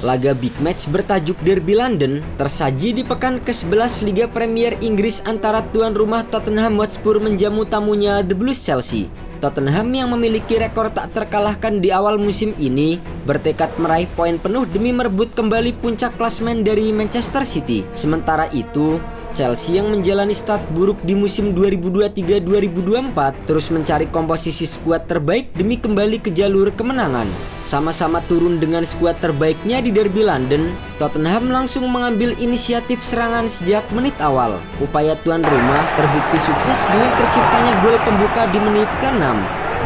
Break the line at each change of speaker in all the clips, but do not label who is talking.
Laga big match bertajuk Derby London tersaji di pekan ke-11 Liga Premier Inggris antara tuan rumah Tottenham Hotspur menjamu tamunya The Blues Chelsea. Tottenham yang memiliki rekor tak terkalahkan di awal musim ini bertekad meraih poin penuh demi merebut kembali puncak klasemen dari Manchester City. Sementara itu, Chelsea yang menjalani start buruk di musim 2023-2024 terus mencari komposisi skuad terbaik demi kembali ke jalur kemenangan. Sama-sama turun dengan skuad terbaiknya di Derby London, Tottenham langsung mengambil inisiatif serangan sejak menit awal. Upaya tuan rumah terbukti sukses dengan terciptanya gol pembuka di menit ke-6.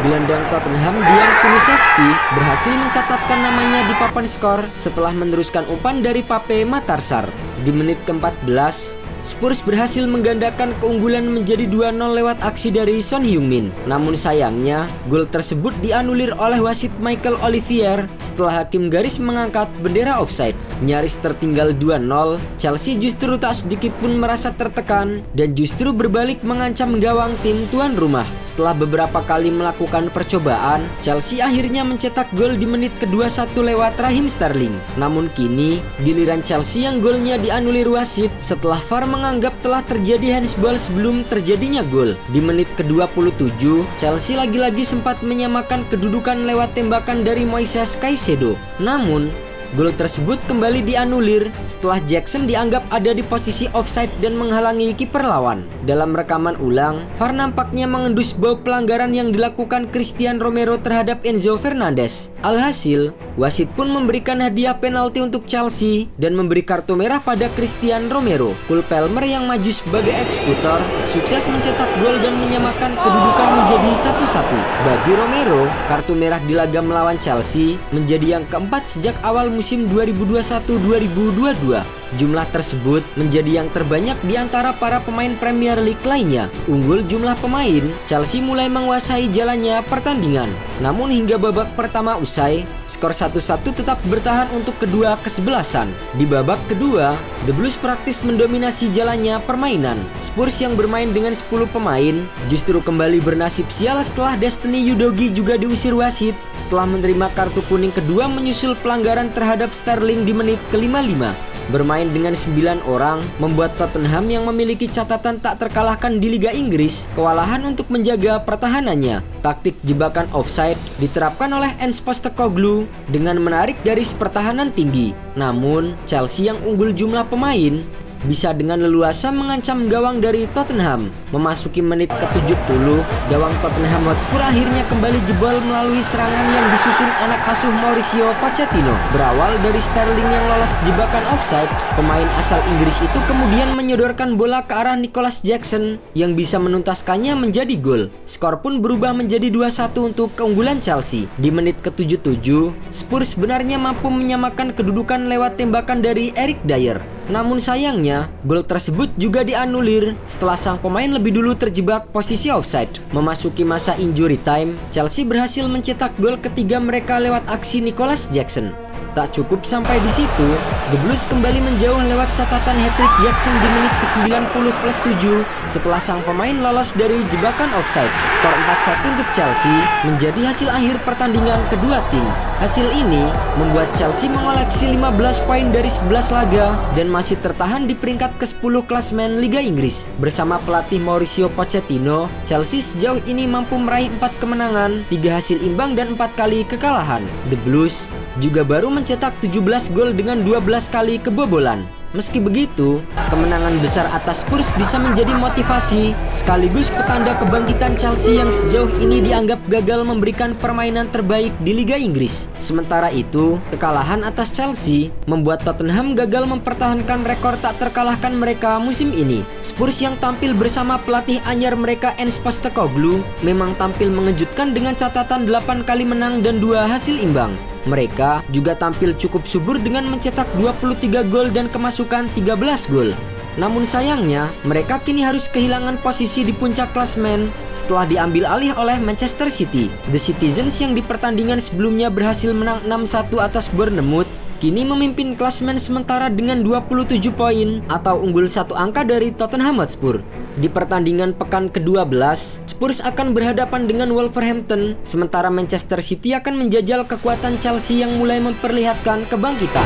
Gelandang Tottenham Dejan Kulusevski berhasil mencatatkan namanya di papan skor setelah meneruskan umpan dari Pape Matar Sarr. Di menit ke-14, Spurs berhasil menggandakan keunggulan menjadi 2-0 lewat aksi dari Son Heung-min. Namun sayangnya, gol tersebut dianulir oleh wasit Michael Olivier setelah hakim garis mengangkat bendera offside. Nyaris tertinggal 2-0, Chelsea justru tak sedikit pun merasa tertekan dan justru berbalik mengancam gawang tim tuan rumah. Setelah beberapa kali melakukan percobaan, Chelsea akhirnya mencetak gol di menit ke-21 lewat Raheem Sterling. Namun kini, giliran Chelsea yang golnya dianulir wasit setelah VAR menganggap telah terjadi handsball sebelum terjadinya gol. Di menit ke-27, Chelsea lagi-lagi sempat menyamakan kedudukan lewat tembakan dari Moises Caicedo. Namun, gol tersebut kembali dianulir setelah Jackson dianggap ada di posisi offside dan menghalangi kiper lawan. Dalam rekaman ulang, VAR nampaknya mengendus bau pelanggaran yang dilakukan Christian Romero terhadap Enzo Fernandez. Alhasil, wasit pun memberikan hadiah penalti untuk Chelsea dan memberi kartu merah pada Christian Romero. Cole Palmer yang maju sebagai eksekutor sukses mencetak gol dan menyamakan kedudukan menjadi 1-1. Bagi Romero, kartu merah di laga melawan Chelsea menjadi yang keempat sejak awal musim 2021-2022. Jumlah tersebut menjadi yang terbanyak di antara para pemain Premier League lainnya. Unggul jumlah pemain, Chelsea mulai menguasai jalannya pertandingan. Namun hingga babak pertama usai, skor 1-1 tetap bertahan untuk kedua kesebelasan. Di babak kedua, The Blues praktis mendominasi jalannya permainan. Spurs yang bermain dengan 10 pemain justru kembali bernasib sial setelah Destiny Udogie juga diusir wasit setelah menerima kartu kuning kedua menyusul pelanggaran terhadap Sterling di menit ke-55. Bermain dengan 9 orang membuat Tottenham yang memiliki catatan tak terkalahkan di Liga Inggris kewalahan untuk menjaga pertahanannya. Taktik jebakan offside diterapkan oleh Ange Postecoglou dengan menarik garis pertahanan tinggi. Namun, Chelsea yang unggul jumlah pemain bisa dengan leluasa mengancam gawang dari Tottenham. Memasuki menit ke-70, gawang Tottenham Hotspur akhirnya kembali jebol melalui serangan yang disusun anak asuh Mauricio Pochettino. Berawal dari Sterling yang lolos jebakan offside, pemain asal Inggris itu kemudian menyodorkan bola ke arah Nicholas Jackson yang bisa menuntaskannya menjadi gol. Skor pun berubah menjadi 2-1 untuk keunggulan Chelsea. Di menit ke-77, Spurs sebenarnya mampu menyamakan kedudukan lewat tembakan dari Eric Dier. Namun sayangnya, gol tersebut juga dianulir setelah sang pemain lebih dulu terjebak posisi offside. Memasuki masa injury time, Chelsea berhasil mencetak gol ketiga mereka lewat aksi Nicholas Jackson. Tak cukup sampai di situ, The Blues kembali menjauh lewat catatan hat-trick Jackson di menit ke-90+7 setelah sang pemain lolos dari jebakan offside. Skor 4-1 untuk Chelsea menjadi hasil akhir pertandingan kedua tim. Hasil ini membuat Chelsea mengoleksi 15 poin dari 11 laga dan masih tertahan di peringkat ke-10 klasemen Liga Inggris. Bersama pelatih Mauricio Pochettino, Chelsea sejauh ini mampu meraih 4 kemenangan, 3 hasil imbang dan 4 kali kekalahan. The Blues juga baru mencetak 17 gol dengan 12 kali kebobolan. Meski begitu, kemenangan besar atas Spurs bisa menjadi motivasi sekaligus petanda kebangkitan Chelsea yang sejauh ini dianggap gagal memberikan permainan terbaik di Liga Inggris. Sementara itu, kekalahan atas Chelsea membuat Tottenham gagal mempertahankan rekor tak terkalahkan mereka musim ini. Spurs yang tampil bersama pelatih anyar mereka Ange Postecoglou memang tampil mengejutkan dengan catatan 8 kali menang dan 2 hasil imbang. Mereka juga tampil cukup subur dengan mencetak 23 gol dan kemasukan 13 gol. Namun sayangnya, mereka kini harus kehilangan posisi di puncak klasemen setelah diambil alih oleh Manchester City. The Citizens yang di pertandingan sebelumnya berhasil menang 6-1 atas Bournemouth kini memimpin klasemen sementara dengan 27 poin atau unggul 1 angka dari Tottenham Hotspur. Di pertandingan pekan ke-12, Spurs akan berhadapan dengan Wolverhampton, sementara Manchester City akan menjajal kekuatan Chelsea yang mulai memperlihatkan kebangkitan.